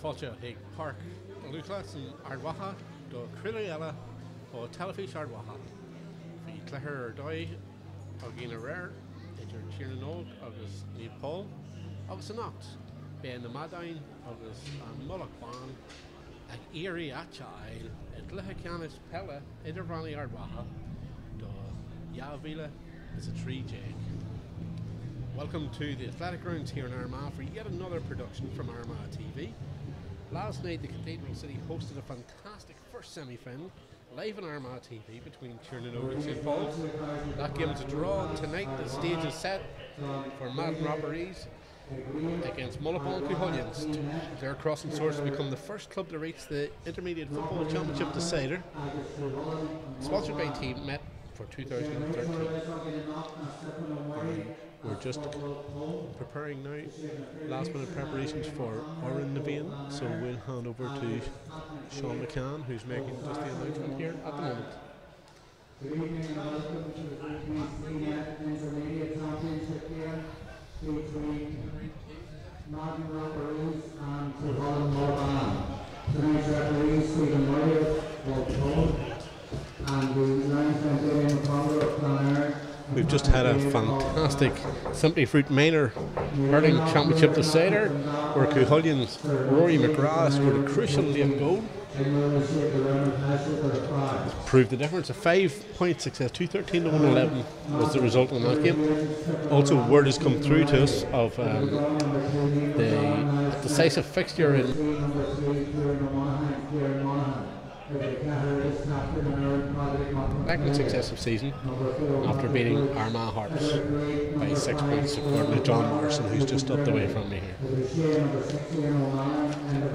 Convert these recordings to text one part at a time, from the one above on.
Fáilte ag Park Luchlas in Ardmagh-gaa do Cruileala ó Talafís Ardmagh-gaa. Bhí cléthar ar dóigh a gcína réir idir Tiernan agus Ní Paul agus an Ocht. Bé na Madden agus an Mullaghbawn ag éirí atse ail I dluthe ceannis pelle idir Bhrannaí Ardmagh-gaa do Yavila is a 3J. Welcome to the Athletic Grounds here in Armagh for yet another production from Armagh TV. Last night the Cathedral City hosted a fantastic first semi-final live on Armagh TV between Tiernan and St Paul's. That game was a draw. Tonight the stage is set for Madden robberies against Mullaghbawn Cuchulainns. Their crossing swords will become the first club to reach the Intermediate Football Championship decider, sponsored by Tmet for 2013. We're just preparing now, last minute preparations for armagh-gaa, so we'll hand over to Sean McCann, who's making just the announcement here at the moment. Good evening and welcome to the 20th Intermediate Championship game between Madden referees and Mullaghbawn. Tonight's referees Stephen Murray, and the 9th game Congress Clonard. We've just had a fantastic Simply Fruit Minor hurling championship decider where Cuchulainns Rory McGrath scored a crucial late goal. Proved the difference. A 5-point success, 213 to 111 was the result in that game. Also, word has come through to us of the decisive fixture in second successive season after beating Armagh Hearts by 6 points, according to John Morrison, who's just up the way from me here.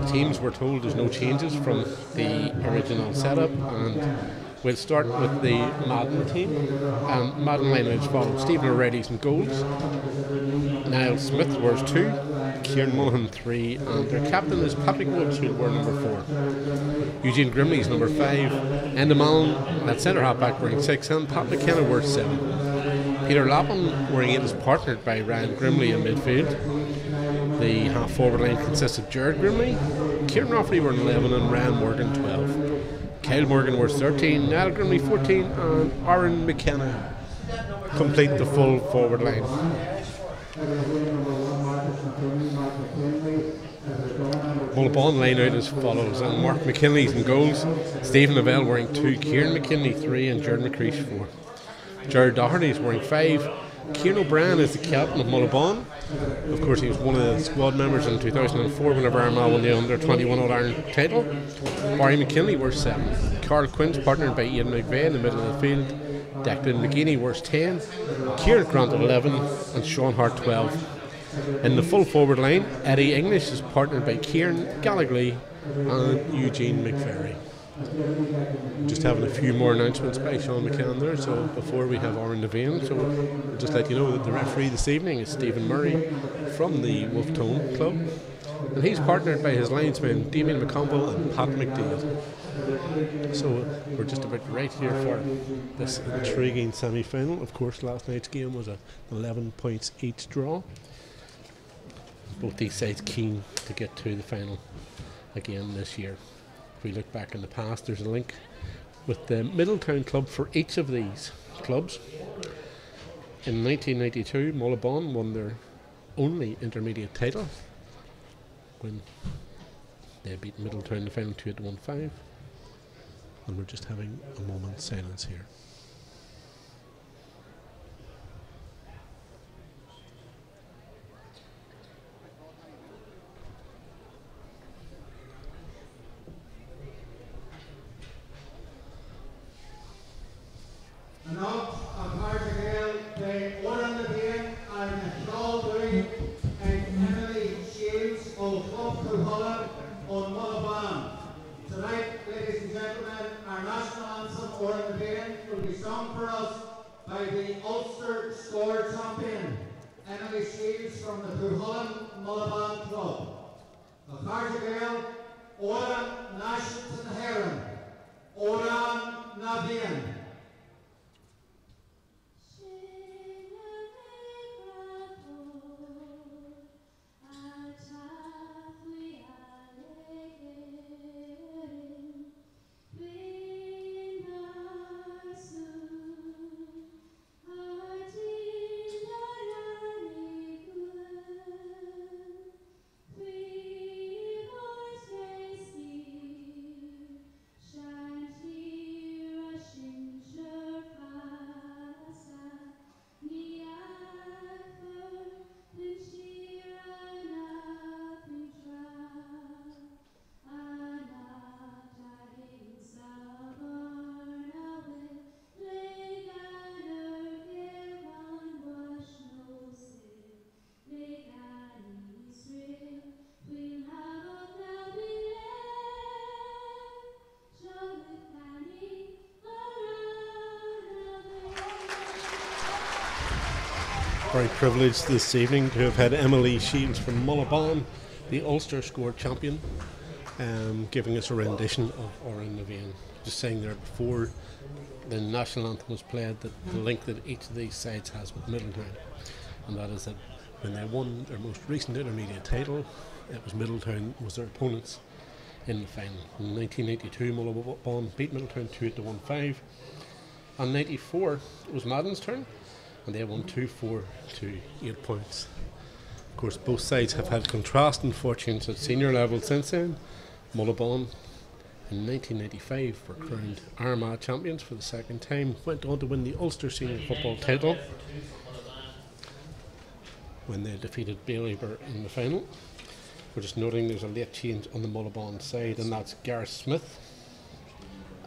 The teams were told there's no changes from the original setup, and we'll start with the Madden team. Madden line as follows: Stephen O'Reilly's in goals, Niall Smith wears 2, Kieran Mulligan 3, and their captain is Patrick Woods, who'll wear number 4. Eugene Grimley's number 5, Enda Mallon at centre half-back wearing 6, and Pat McKenna wears 7. Peter Lapham wearing 8 is partnered by Ryan Grimley in midfield. The half-forward line consists of Jared Grimley, Kieran Rafferty wearing 11, and Ryan Morgan 12. Kyle Morgan wears 13, Niall Grimley 14, and Aaron McKenna complete the full forward line. Mullaghbawn line out as follows: and Mark McKinley's in goals, Stephen Novell wearing 2, Kieran McKinley 3, and Jared McCreesh 4. Jared Doherty's wearing 5. Kieran O'Brien is the captain of Mullaghbawn. Of course, he was one of the squad members in 2004 whenever Armagh won the under-21 All-Ireland title. Barry McKinley wears 7. Carl Quinn's partnered by Ian McVeigh in the middle of the field. Declan McGeaney wears 10. Kieran Grant 11, and Sean Hart 12. In the full forward line, Eddie English is partnered by Kieran Gallagher and Eugene McVeigh. Just having a few more announcements by Sean McCann there, so before we have armagh-gaa, so we'll just let you know that the referee this evening is Stephen Murray from the Wolf Tone Club, and he's partnered by his linesmen Damien McConville and Pat McDaid. So we're just about right here for this intriguing semi-final. Of course, last night's game was a 11 points each draw. Both these sides keen to get to the final again this year. If we look back in the past, there's a link with the Middletown club for each of these clubs. In 1992, Mullaghbawn won their only intermediate title when they beat Middletown in the final 2-1-5. And we're just having a moment's silence here. Tonight, ladies and gentlemen, our national anthem, Armagh-gaa, will be sung for us by the Ulster score champion, Emily Shields from the Cuchulainn Mullaghbawn Club. The Armagh-gaa, Oran Nashton Heron, Oran Navian. very privileged this evening to have had Emily Shields from Mullaghbawn, the Ulster score champion, giving us a rendition of Oran na Bhíon. Just saying there before the national anthem was played that the link that each of these sides has with Middletown, and that is that when they won their most recent intermediate title, it was Middletown was their opponents in the final. In 1982, Mullaghbawn beat Middletown 2-1-5, and 94 it was Madden's turn, and they won 2-4 to 8 points. Of course, both sides have had contrasting fortunes at senior level since then. Mullaghbawn in 1995 were crowned Armagh champions for the second time, went on to win the Ulster senior football title when they defeated Ballybor in the final. We're just noting there's a late change on the Mullaghbawn side, and that's Gareth Smith,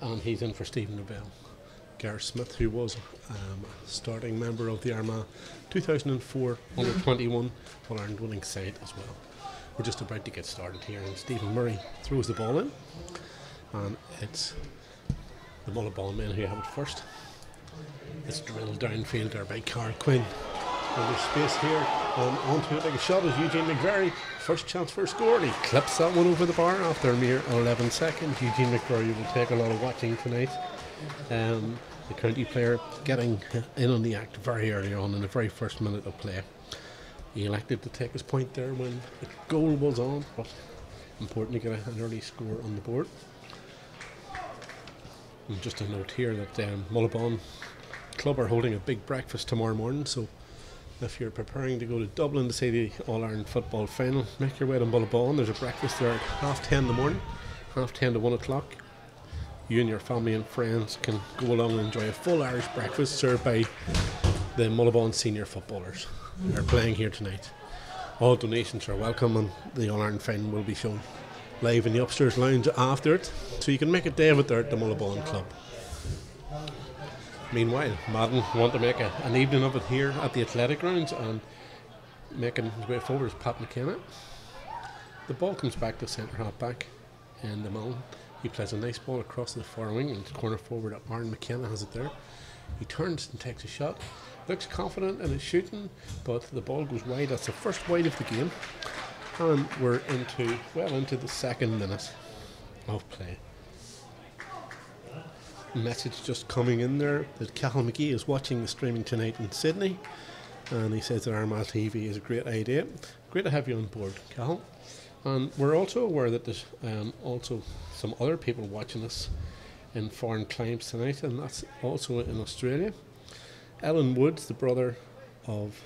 and he's in for Stephen Novell. Gareth Smith, who was a starting member of the Armagh 2004 under-21 All-Ireland winning side as well. We're just about to get started here, and Stephen Murray throws the ball in, and it's the Mullaghbawn men who have it first. It's drilled downfield there by Cara Quinn. And there's space here, and onto it like a shot is Eugene McVerry. First chance for a score, and he clips that one over the bar after a mere 11 seconds. Eugene McVerry will take a lot of watching tonight. The county player getting in on the act very early on in the very first minute of play. He elected to take his point there when the goal was on, but important to get an early score on the board. And just a note here that Mullaghbawn Club are holding a big breakfast tomorrow morning, so if you're preparing to go to Dublin to see the All-Ireland football final, make your way to Mullaghbawn. There's a breakfast there at 10:30 in the morning, 10:30 to 1 o'clock. You and your family and friends can go along and enjoy a full Irish breakfast served by the Mullaghbawn senior footballers who are playing here tonight. All donations are welcome, and the All-Ireland final will be shown live in the upstairs lounge after it, so you can make a day of it there at the Mullaghbawn Club. Meanwhile, Madden want to make an evening of it here at the athletic grounds, and making his way forward is Pat McKenna. The ball comes back to centre half back in the Mullen. He plays a nice ball across the far wing, and corner forward Aaron McKenna has it there. He turns and takes a shot. Looks confident in his shooting, but the ball goes wide. That's the first wide of the game, and we're into the second minute of play. Message just coming in there that Cathal McGee is watching the streaming tonight in Sydney, and he says that Armagh TV is a great idea. Great to have you on board, Cathal. And we're also aware that there's also some other people watching us in foreign climes tonight, and that's also in Australia. Ellen Woods, the brother of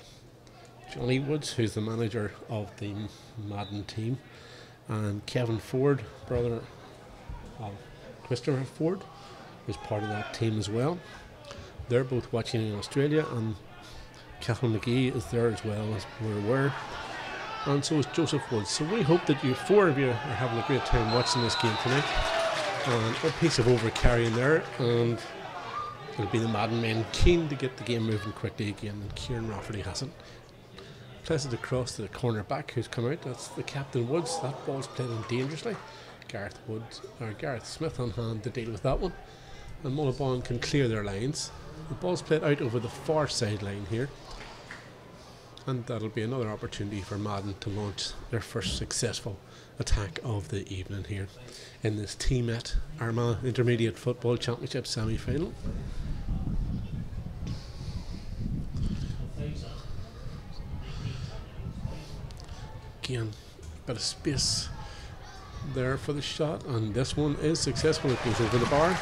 Johnny Woods, who's the manager of the Madden team, and Kevin Ford, brother of Christopher Ford, is part of that team as well. They're both watching in Australia, and Cathal McGee is there as well, as we're aware, and so is Joseph Woods. So we hope that you four of you are having a great time watching this game tonight. And a piece of overcarrying there, and it'll be the Madden men keen to get the game moving quickly again, and Kieran Rafferty hasn't. Plays it across to the corner back who's come out. That's the captain Woods. That ball's played in dangerously. Gareth Smith on hand to deal with that one, and Mullaghbawn can clear their lines. The ball's played out over the far sideline here, and that'll be another opportunity for Madden to launch their first successful attack of the evening here in this Tmet Armagh Intermediate Football Championship semi-final. Again, a bit of space there for the shot, and this one is successful. It goes over the bar,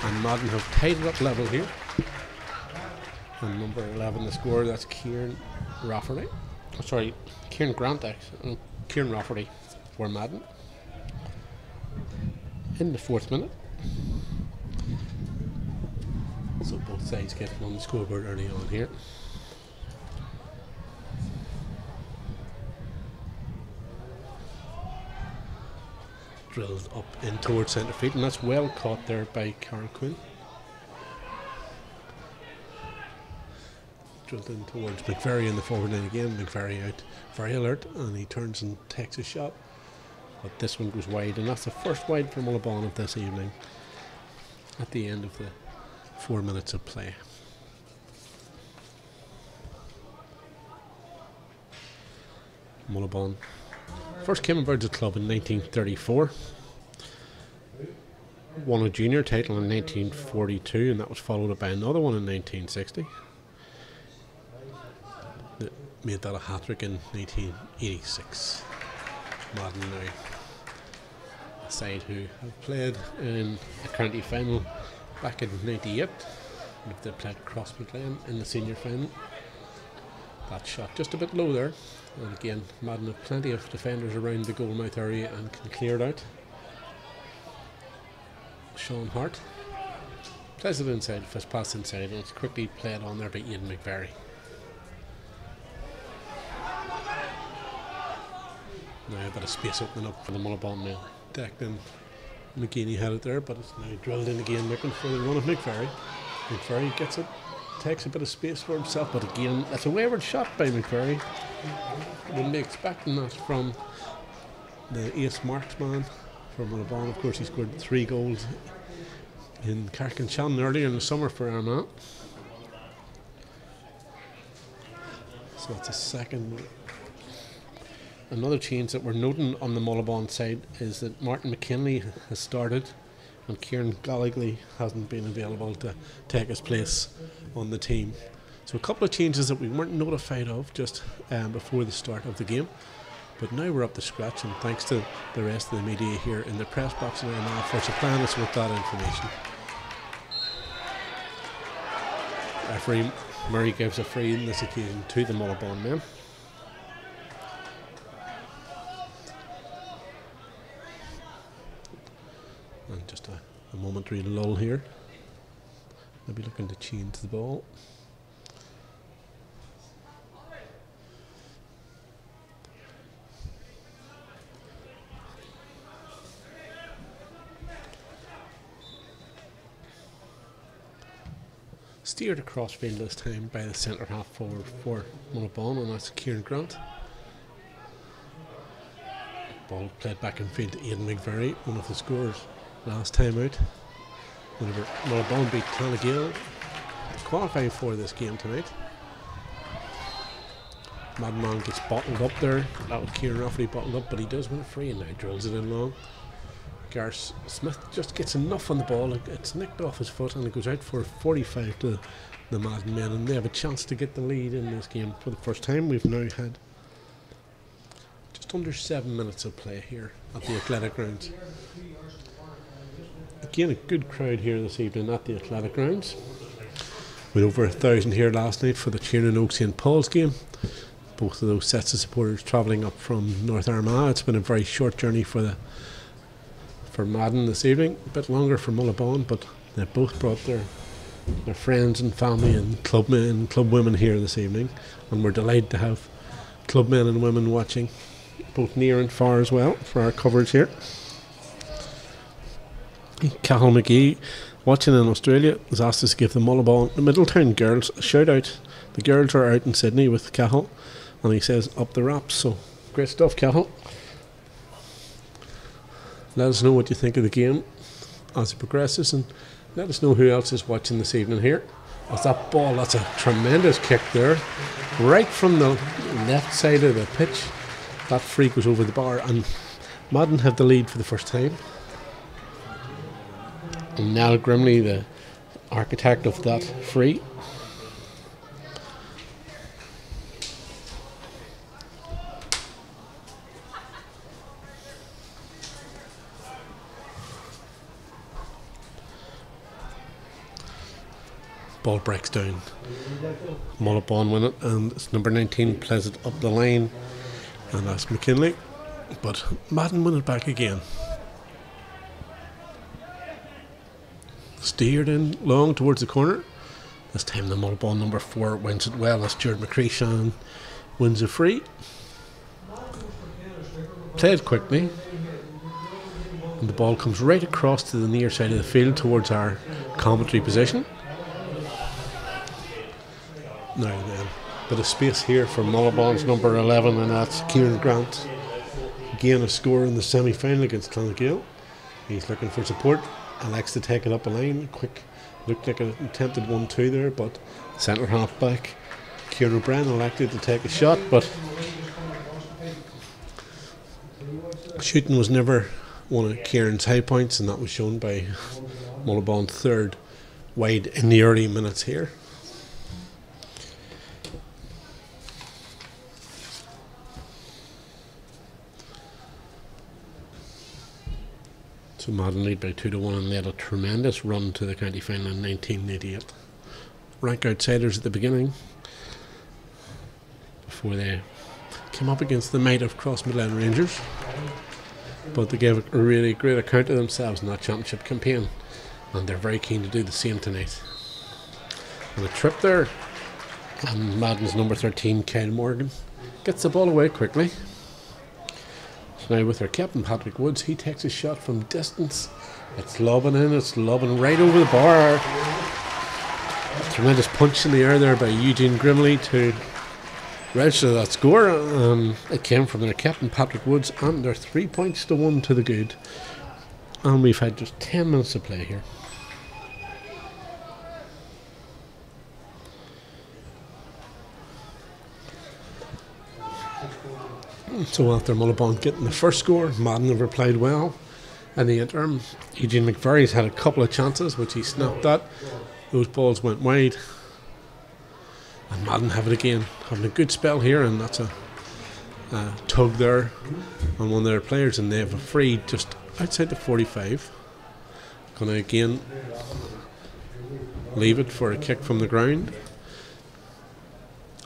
and Madden have tied it up level here. And number 11 the score, that's Kieran Rafferty. Oh, sorry, Kieran Grant actually. Kieran Rafferty for Madden in the 4th minute. So both sides getting on the scoreboard early on here. Drilled up in towards centre field, and that's well caught there by Cara Quinn. Drilled in towards McVerry in the forward line again. McVerry out, very alert, and he turns and takes a shot, but this one goes wide, and that's the first wide for Mullaghbawn of this evening at the end of the 4 minutes of play. Mullaghbawn first came about the club in 1934. Won a junior title in 1942, and that was followed up by another one in 1960. That made that a hat-trick in 1986. Madden now, a side who have played in a county final back in 98. And if they played Crossfield Lane in the senior final. That shot just a bit low there. And again, Madden have plenty of defenders around the goalmouth area and can clear it out. Sean Hart plays it inside, first pass inside, and it's quickly played on there by Ian McVerry. Now a bit of space opening up for the Mullaghbawn now. Decked in, McGeaney had it there, but it's now drilled in again, looking for the run of McVerry. McVerry gets it, takes a bit of space for himself, but again, that's a wayward shot by McVerry. Wouldn't be expecting that from the ace marksman for Mullaghbawn. Of course, he scored 3 goals in Carrick-on-Shannon earlier in the summer for Armagh. So it's a second. Another change that we're noting on the Mullaghbawn side is that Martin McKinley has started and Kieran Gallagher hasn't been available to take his place on the team. So a couple of changes that we weren't notified of just before the start of the game. But now we're up to scratch, and thanks to the rest of the media here in the press box and now for supplying us with that information. Referee Murray gives a free in this occasion to the Mullaghbawn men. And just a momentary lull here. They'll be looking to change the ball. Steered across field this time by the centre half forward for Mullaghbawn, and that's Kieran Grant. Ball played back in field to Aidan McVerry, one of the scorers last time out. Whenever Mullaghbawn beat Clonagale, qualifying for this game tonight. Madman gets bottled up there. That was Kieran Rafferty bottled up, but he does win a free and now drills it in long. Gareth Smith just gets enough on the ball, it's nicked off his foot and it goes out for 45 to the Madden men, and they have a chance to get the lead in this game for the first time. We've now had just under 7 minutes of play here at the Athletic Grounds. Again, a good crowd here this evening at the Athletic Grounds. We had over 1,000 here last night for the Tiernan Oak St Paul's game. Both of those sets of supporters travelling up from North Armagh. It's been a very short journey for Madden this evening, a bit longer for Mullaghbawn, but they both brought their friends and family and clubmen and clubwomen here this evening, and we're delighted to have clubmen and women watching, both near and far as well, for our coverage here. Cathal McGee, watching in Australia, has asked us to give the Mullaghbawn, the Middletown girls, a shout out. The girls are out in Sydney with Cathal, and he says up the wraps, so great stuff, Cathal. Let us know what you think of the game as it progresses, and let us know who else is watching this evening here. As that ball, that's a tremendous kick there, right from the left side of the pitch. That free goes over the bar, and Madden have the lead for the first time. And Niall Grimley, the architect of that free. Ball breaks down. Mullaghbawn win it, and it's number 19 plays it up the line, and that's McKinley. But Madden win it back again. Steered in long towards the corner. This time the Mullaghbawn number 4 wins it well as Jared McCreashan wins a free. Played quickly, and the ball comes right across to the near side of the field towards our commentary position. Now then, bit of space here for Mullaghbawn's number 11, and that's Kieran Grant. Again, a score in the semi-final against Clonagale. He's looking for support and likes to take it up a line. Quick, looked like an attempted 1-2 there, but centre half back Kieran O'Brien elected to take a shot, but Shooting was never one of Kieran's high points, and that was shown by Mullaghbawn's third wide in the early minutes here. So Madden lead by 2-1 and led a tremendous run to the county final in 1988. Rank outsiders at the beginning before they came up against the might of Cross Midland Rangers, but they gave a really great account of themselves in that championship campaign, and they're very keen to do the same tonight. And a trip there, and Madden's number 13 Kyle Morgan gets the ball away quickly. So now with their captain Patrick Woods, he takes a shot from distance. It's lobbing in, it's lobbing right over the bar. A tremendous punch in the air there by Eugene Grimley to register that score. It came from their captain Patrick Woods, and they're 3 points to 1 to the good. And we've had just 10 minutes to play here. So after Mullaghbawn getting the first score, Madden have replied well. In the interim, Eugene McVerry's had a couple of chances which he snapped at. Those balls went wide, and Madden have it again, having a good spell here, and that's a tug there on one of their players, and they have a free just outside the 45. Gonna again leave it for a kick from the ground.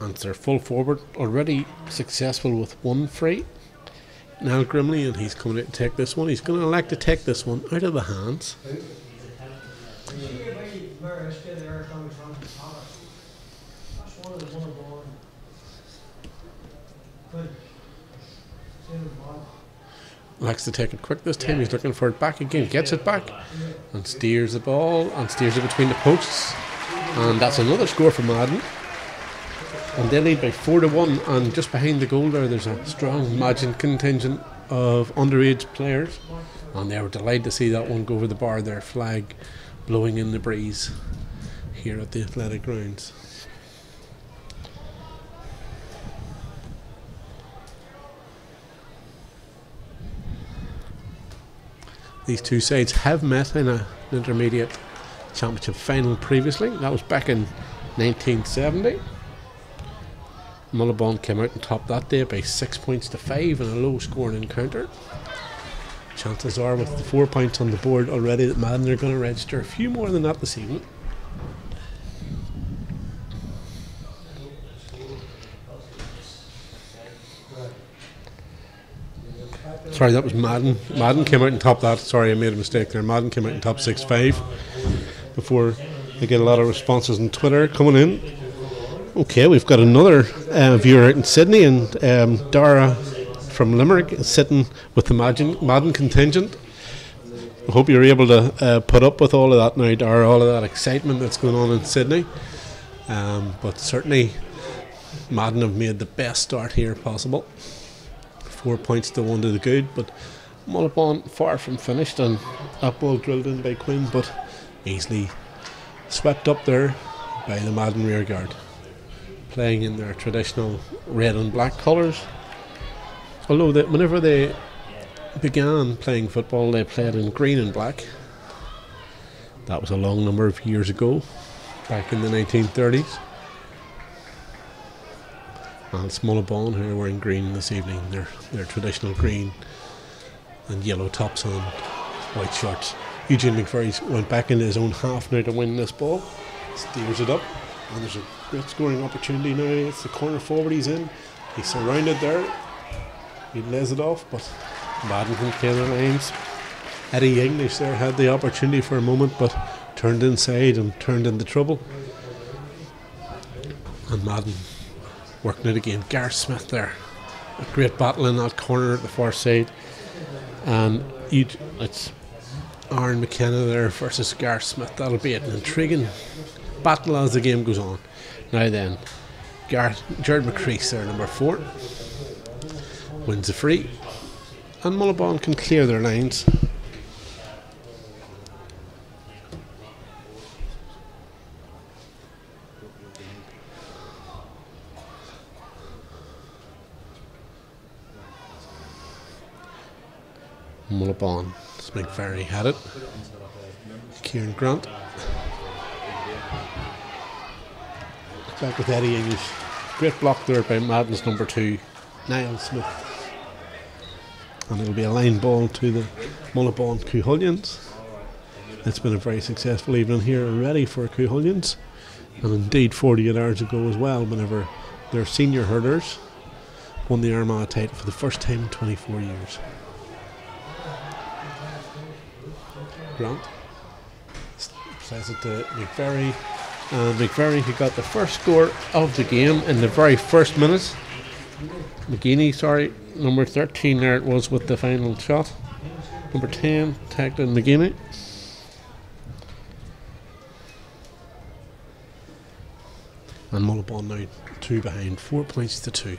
And they're full forward, already successful with one free. Now Grimley, and he's coming out to take this one. He's going to elect to take this one out of the hands. Likes to take it quick this time. He's looking for it back again, gets it back, and steers the ball, and steers it between the posts. And that's another score for Madden. And they lead by 4-1, and just behind the goal there's a strong Madden contingent of underage players, and they were delighted to see that one go over the bar, their flag blowing in the breeze here at the athletic grounds. These two sides have met in an intermediate championship final previously. That was back in 1970. Mullaghbawn came out on top that day by 6 points to 5 in a low scoring encounter. Chances are, with the 4 points on the board already, that Madden are going to register a few more than that this evening. Sorry, that was Madden. Madden came out on top that. Sorry, I made a mistake there. Madden came out on top 6-5 before they get a lot of responses on Twitter coming in. Okay, we've got another viewer out in Sydney, and Dara from Limerick is sitting with the Madden contingent. I hope you're able to put up with all of that now, Dara, all of that excitement that's going on in Sydney. But certainly Madden have made the best start here possible. 4 points to 1 to the good, but Mullaghbawn far from finished, and that ball drilled in by Quinn, but easily swept up there by the Madden rear guard, playing in their traditional red and black colours. Although whenever they began playing football, they played in green and black. That was a long number of years ago, back in the 1930s. And it's Mullaghbawn who are wearing green this evening. Their traditional green and yellow tops on white shorts. Eugene McVerry went back into his own half now to win this ball. Steers it up, and there's a great scoring opportunity now. It's the corner forward he's in. He's surrounded there. He lays it off, but Madden can clear the lines. Eddie English there had the opportunity for a moment, but turned inside and turned into trouble. And Madden working it again. Gareth Smith there. A great battle in that corner at the far side. And it's Aaron McKenna there versus Gareth Smith. That'll be an intriguing battle as the game goes on. Now then, Jared McCrease there, number 4, wins the free, and Mullaghbawn can clear their lines. Mullaghbawn. McVerry had it. Kieran Grant. Back with Eddie English. Great block there by Madden's number 2, Niall Smith. And it'll be a line ball to the Mullaghbawn Coohullians. It's been a very successful evening here already for Coohullians. And indeed 48 hours ago as well, whenever their senior hurlers won the Armagh title for the first time in 24 years. Grant plays it to McVerry, and McVerry, who got the first score of the game in the very first minute. McGeaney, number 13 there it was with the final shot. Number 10, tagged in McGeaney. And Mullaghbawn now 2 behind, 4 points to 2.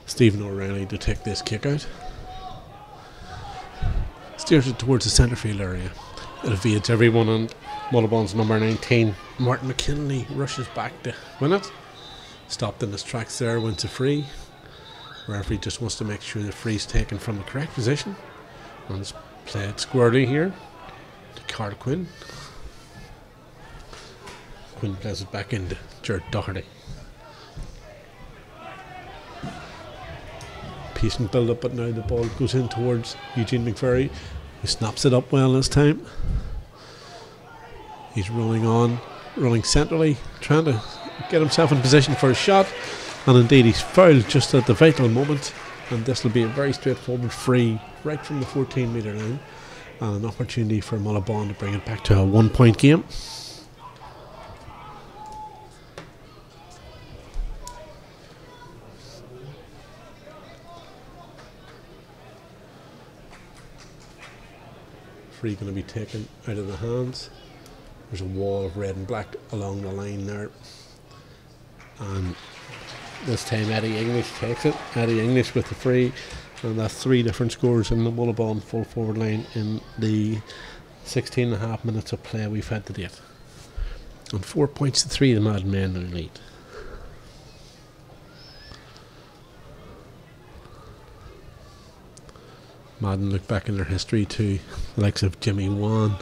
Stephen O'Reilly to take this kick out. Steers it towards the centre field area. It evades everyone, and Mullaghbawn's number 19, Martin McKinley, rushes back to win it. Stopped in his tracks there, wins a free. Referee just wants to make sure the free's taken from the correct position. And it's played squarely here to Carl Quinn. Quinn plays it back into Jared Doherty. Patient build up, but now the ball goes in towards Eugene McVerry, who snaps it up well this time. He's running centrally, trying to get himself in position for a shot, and indeed he's fouled just at the vital moment, and this will be a very straightforward free right from the 14-metre line, and an opportunity for Mullaghbawn to bring it back to a 1-point game. Free going to be taken out of the hands. There's a wall of red and black along the line there, and this time Eddie English takes it. Eddie English with the free, and that's 3 different scores in the Mullaghbawn full forward line in the 16.5 minutes of play we've had to date. And 4 points to 3, the Madden men now lead. Madden look back in their history to the likes of Jimmy Wan,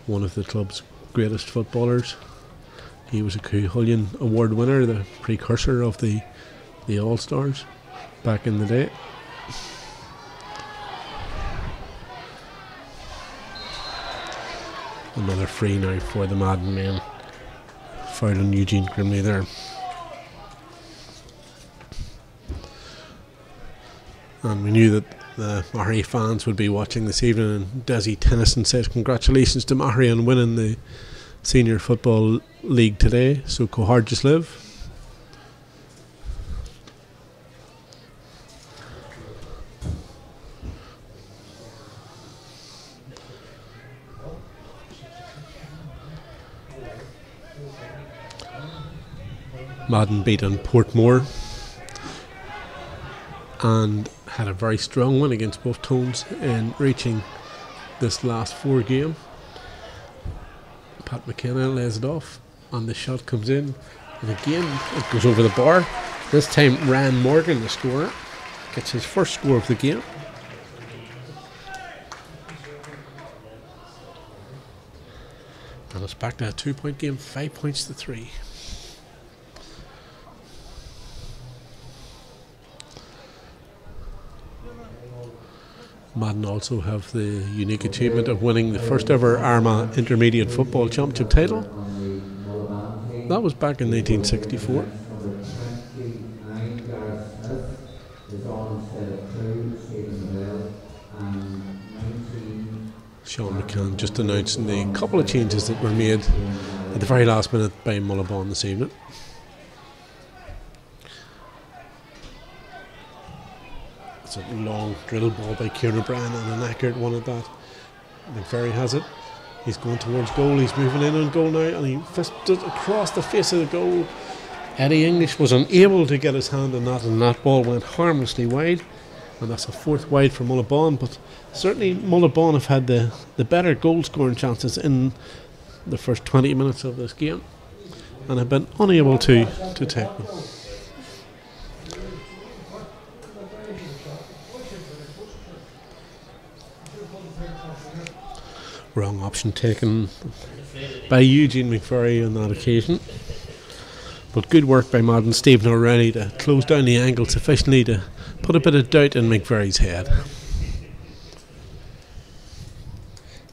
one of the club's greatest footballers. He was a Coohullian award winner, the precursor of the All-Stars back in the day. Another free now for the Madden men, fouling Eugene Grimley there. And we knew that the Mahari fans would be watching this evening, and Desi Tennyson says congratulations to Mahari on winning the Senior Football League today, so Cohard just live. Madden beaten Portmore and had a very strong win against both Tones in reaching this last 4 game. Pat McKenna lays it off, and the shot comes in, and again it goes over the bar. This time Ryan Morgan, the scorer, gets his first score of the game. And it's back to a 2-point game, 5 points to 3. Madden also have the unique achievement of winning the first ever Armagh Intermediate Football Championship title. That was back in 1964. Sean McCann just announcing the couple of changes that were made at the very last minute by Mullaghbawn this evening. It's a long drill ball by Kieran O'Brien, and an accurate one at that. McVerry has it. He's going towards goal. He's moving in on goal now, and he fisted it across the face of the goal. Eddie English was unable to get his hand on that, and that ball went harmlessly wide. And that's a 4th wide for Mullaghbawn, but certainly Mullaghbawn have had the better goal scoring chances in the first 20 minutes of this game and have been unable to take them. Wrong option taken by Eugene McVerry on that occasion. But good work by Madden Stephen O'Reilly to close down the angle sufficiently to put a bit of doubt in McVerry's head.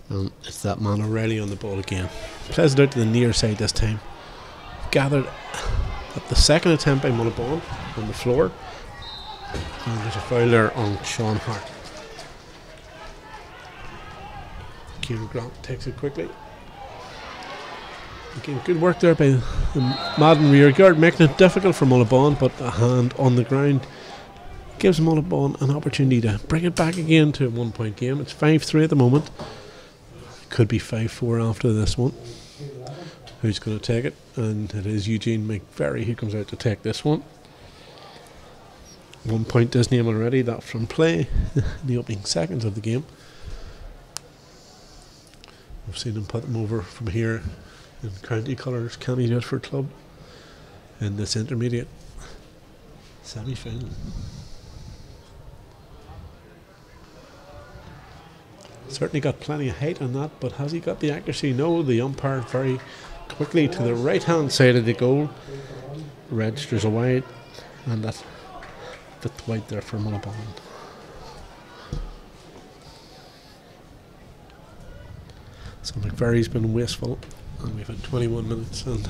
And it's that man O'Reilly on the ball again. Plays it out to the near side this time. Gathered at the second attempt by Mullaghbawn on the floor. And there's a foul there on Sean Hart. Kieran Grant takes it quickly. Again, good work there by the Madden rear guard, making it difficult for Mullaghbawn, but a hand on the ground gives Mullaghbawn an opportunity to bring it back again to a 1 point game. It's 5-3 at the moment. Could be 5-4 after this one. Who's going to take it? And it is Eugene McVerry who comes out to take this one. 1 point his name already, that from play in the opening seconds of the game. We've seen him put them over from here in county colours. Can he do it for club in this intermediate semi-final? Certainly got plenty of height on that, but has he got the accuracy? No, the umpire very quickly to the right hand side of the goal registers a wide, and that's wide there for Mullaghbawn. So McVerry's been wasteful, and we've had 21 minutes and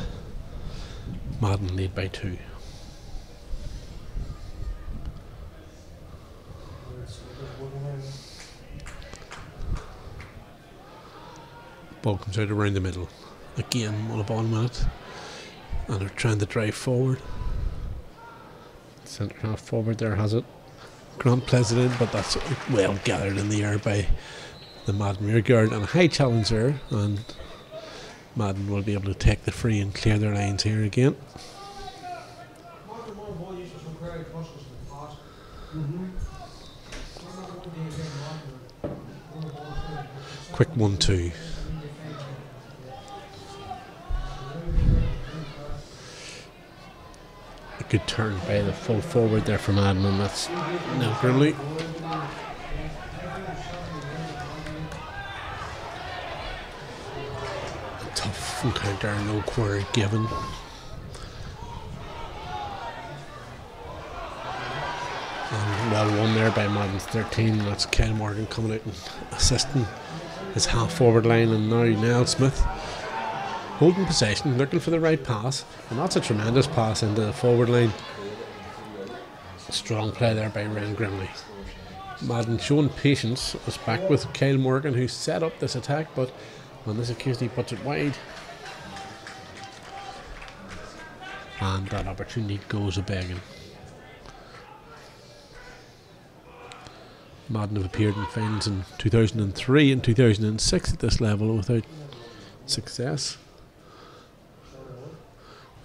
Madden lead by 2. Ball comes out around the middle. Again, Mullaghbawn with it, and they're trying to drive forward. Centre half forward there has it. Grant plays it in, but that's well gathered in the air by the Madden rear guard, and a high challenge there, and Madden will be able to take the free and clear their lines here again. Quick 1-2. A good turn by the full forward there from Madden, and that's now Grimley. Tough encounter, no quarter given. And well won there by Madden's 13. That's Kyle Morgan coming out and assisting his half forward line, and now Niall Smith holding possession, looking for the right pass, and that's a tremendous pass into the forward line. Strong play there by Ryan Grimley. Madden showing patience, was back with Kyle Morgan who set up this attack, but on this occasion he puts it wide, and that opportunity goes a begging. Madden have appeared in finals in 2003 and 2006 at this level without success.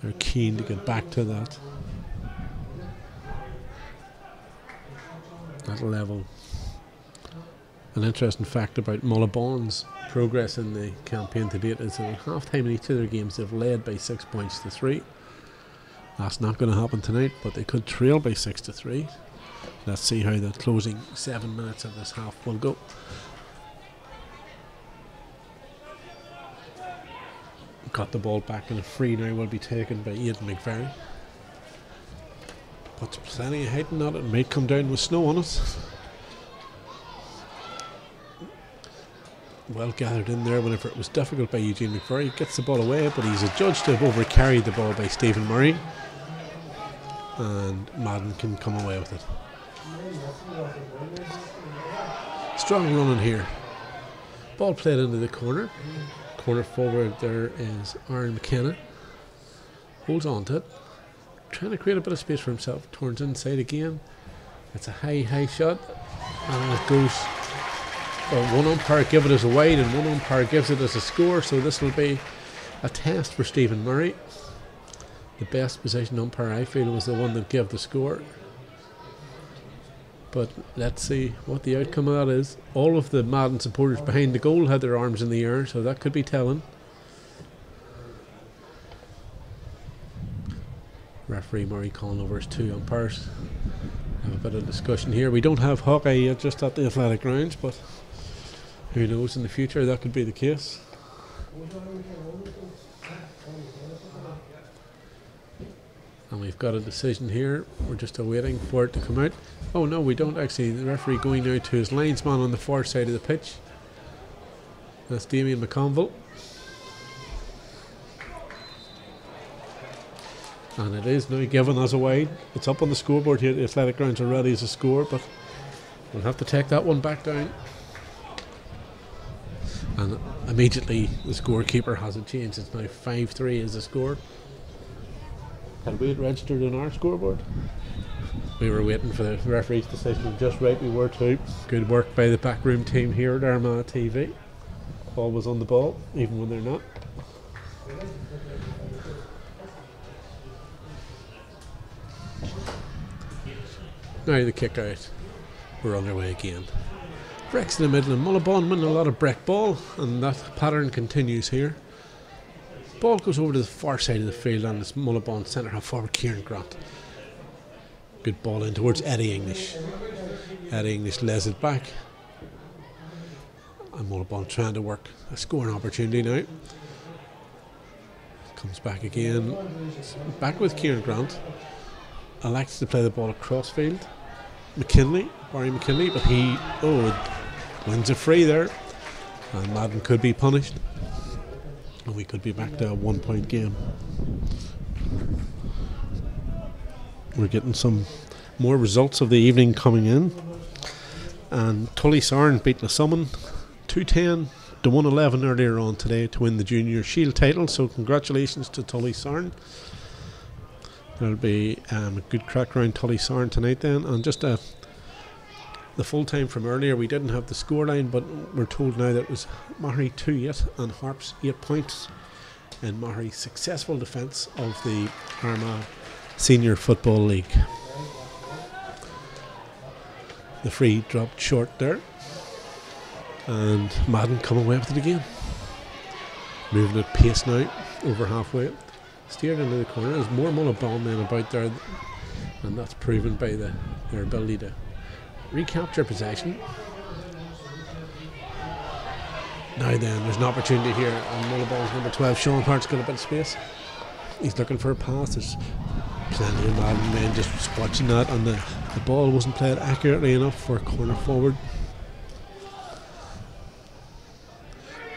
They're keen to get back to that level. An interesting fact about Mullaghbawn's progress in the campaign to date is that at half time in each of their games they've led by 6 points to 3. That's not going to happen tonight, but they could trail by 6 to 3. Let's see how the closing 7 minutes of this half will go. Got the ball back, and a free now will be taken by Aidan McVerry. Puts plenty of height on it, and might come down with snow on it. Well gathered in there whenever it was difficult by Eugene McVerry. Gets the ball away, but he's adjudged to have overcarried the ball by Stephen Murray, and Madden can come away with it. Strong running here. Ball played into the corner. Corner forward there is Aaron McKenna. Holds on to it. Trying to create a bit of space for himself. Turns inside again. It's a high shot. And it goes. Well, one umpire gives it as a wide and one umpire gives it as a score. So this will be a test for Stephen Murray. The best position umpire, I feel, was the one that gave the score. But let's see what the outcome of that is. All of the Madden supporters behind the goal had their arms in the air, so that could be telling. Referee Murray calling over his 2 umpires. Have a bit of discussion here. We don't have Hawkeye yet just at the athletic grounds, but who knows, in the future that could be the case. And we've got a decision here. We're just awaiting for it to come out. Oh no, we don't actually. The referee going now to his linesman on the far side of the pitch. That's Damien McConville. And it is now given as a wide. It's up on the scoreboard here. The athletic grounds already as a score, but we'll have to take that one back down. And immediately the scorekeeper has it changed. It's now 5-3 is the score. Had we it registered on our scoreboard? We were waiting for the referee's decision. Just right, we were too. Good work by the backroom team here at Armagh TV. Always on the ball, even when they're not. Now the kick out. We're underway again. Breaks in the middle, and Mullaghbawn winning a lot of break ball, and that pattern continues here. Ball goes over to the far side of the field, and it's Mullaghbawn centre half forward Kieran Grant. Good ball in towards Eddie English. Eddie English lays it back, and Mullaghbawn trying to work a scoring opportunity now. Comes back again, back with Kieran Grant. Elects to play the ball across field. Barry McKinley, but he wins a free there, and Madden could be punished, and we could be back to a 1-point game. We're getting some more results of the evening coming in, and Tully Sarn beat Nassummon 210 to 111 earlier on today to win the Junior Shield title, so congratulations to Tully Sarn. There'll be a good crack around Tully Sarn tonight then. And just the full time from earlier, we didn't have the scoreline, but we're told now that it was Mahary 2-8 and Harps 8 points in Mahary's successful defence of the Armagh Senior Football League. The free dropped short there, and Madden come away with it again. Moving at pace now, over halfway. Steered into the corner. There's more Mullaghbawn men about there, and that's proven by their ability to recapture possession. Now then, there's an opportunity here, and Mullaghbawn's number 12, Sean Hart's got a bit of space. He's looking for a pass. There's plenty of Madden men just watching that, and the ball wasn't played accurately enough for corner forward.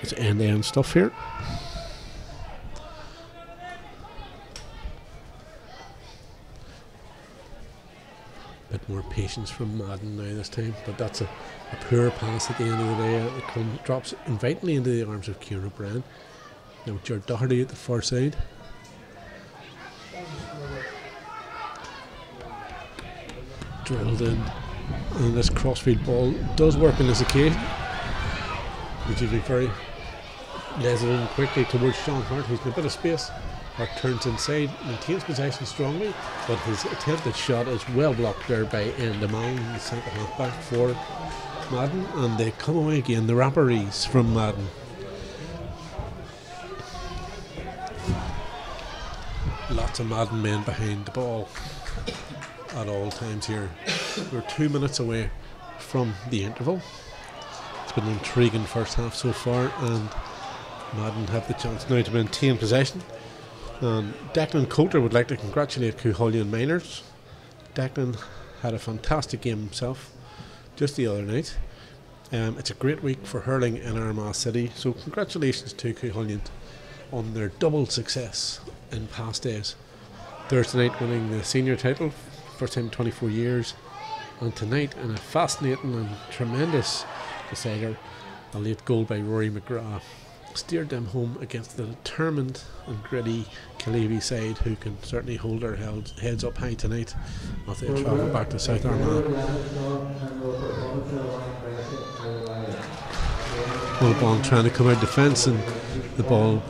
It's end-to-end stuff here. Bit more patience from Madden now this time, but that's a poor pass at the end of the day. It drops invitingly into the arms of Kieran O'Brien. Now Jared Doherty at the far side. Drilled in, and this crossfield ball does work in this occasion. Usually very lays it in quickly towards Sean Hart, who's in a bit of space. Hart turns inside, maintains possession strongly, but his attempted shot is well blocked there by Endemang, the centre half back for Madden, and they come away again, the Rapparees from Madden. Lots of Madden men behind the ball at all times here. We're 2 minutes away from the interval. It's been an intriguing first half so far, and Madden have the chance now to maintain possession. And Declan Coulter would like to congratulate Cuchulainn Miners. Declan had a fantastic game himself just the other night. It's a great week for hurling in Armagh City, so congratulations to Cuchulainn on their double success in past days. Thursday night winning the senior title, first time in 24 years, and tonight in a fascinating and tremendous decider, a late goal by Rory McGrath steered them home against the determined and gritty Killeavy side, who can certainly hold their heads up high tonight as they travel back to South Armagh. Mullaghbawn trying to come out defence, and the ball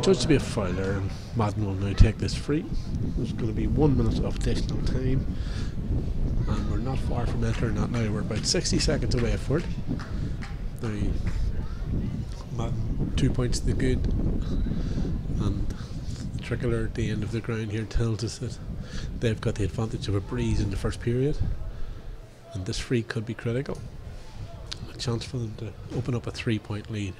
judged to be a foul there, and Madden will now take this free. There's going to be 1 minute of additional time, and we're not far from entering that now. We're about 60 seconds away for it. Now, Madden 2 points to the good, and the trickler at the end of the ground here tells us that they've got the advantage of a breeze in the first period, and this free could be critical. A chance for them to open up a 3-point lead.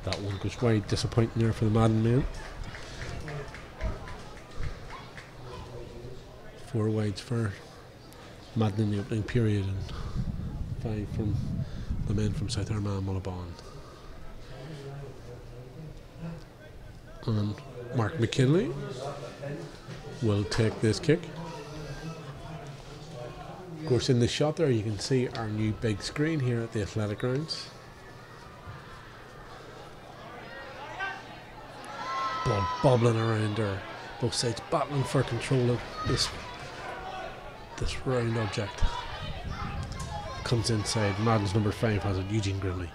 That one goes wide, disappointing there for the Madden men. 4 wides for Madden in the opening period and 5 from the men from South Armagh-Mullaghbawn. And Mark McKinley will take this kick. Of course, in the shot there you can see our new big screen here at the athletic grounds. Ball bobbling around there, both sides battling for control of this round object. Comes inside. Madden's number 5 has it, Eugene Grimley.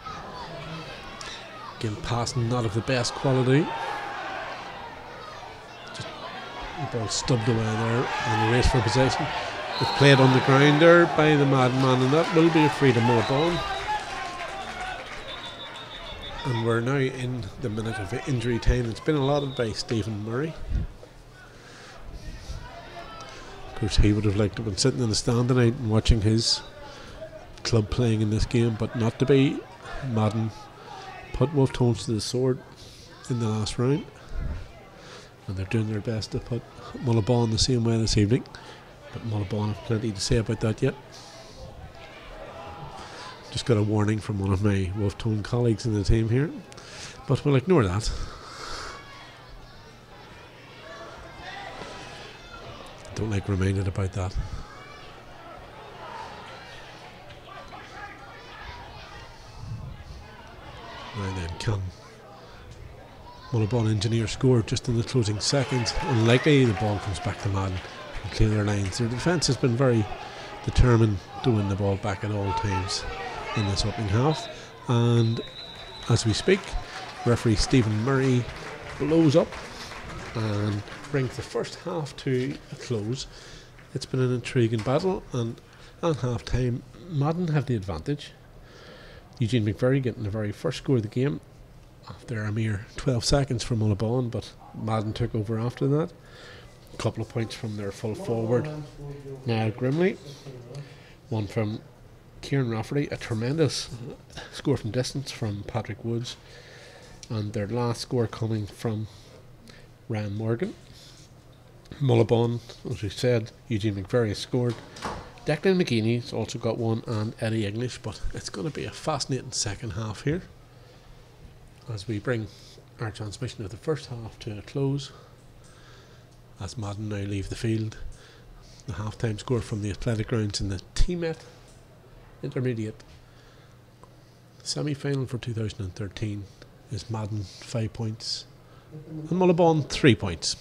Again, passing not of the best quality. Just the ball stubbed away there, and the race for possession. It's played on the ground there by the Madden man, and that will be a free to Mullaghbawn. And we're now in the minute of injury time. It's been allotted by Stephen Murray. Of course, he would have liked to have been sitting in the stand tonight and watching his club playing in this game, but not to be. Madden put Wolf Tones to the sword in the last round, and they're doing their best to put Mullaghbawn the same way this evening, but Mullaghbawn have plenty to say about that yet. Just got a warning from one of my Wolf Tone colleagues in the team here, but we'll ignore that. Don't like reminded about that. Now then, can Mullaghbawn Engineer score just in the closing seconds? Unlikely. The ball comes back to Madden and clear their lines. Their defence has been very determined to win the ball back at all times in this opening half, and as we speak, referee Stephen Murray blows up and brings the first half to a close. It's been an intriguing battle, and at half time Madden have the advantage. Eugene McVerry getting the very first score of the game after a mere 12 seconds from Mullaghbawn, but Madden took over after that. A couple of points from their full forward Niall Grimley, one from Kieran Rafferty, a tremendous score from distance from Patrick Woods, and their last score coming from Ryan Morgan. Mullaghbawn, as we said, Eugene McVerry scored. Declan McGeeney's also got one, and Eddie English, but it's going to be a fascinating second half here as we bring our transmission of the first half to a close as Madden now leave the field. The half-time score from the athletic grounds in the Tmet Intermediate semi-final for 2013 is Madden 5 points and Mullaghbawn 3 points.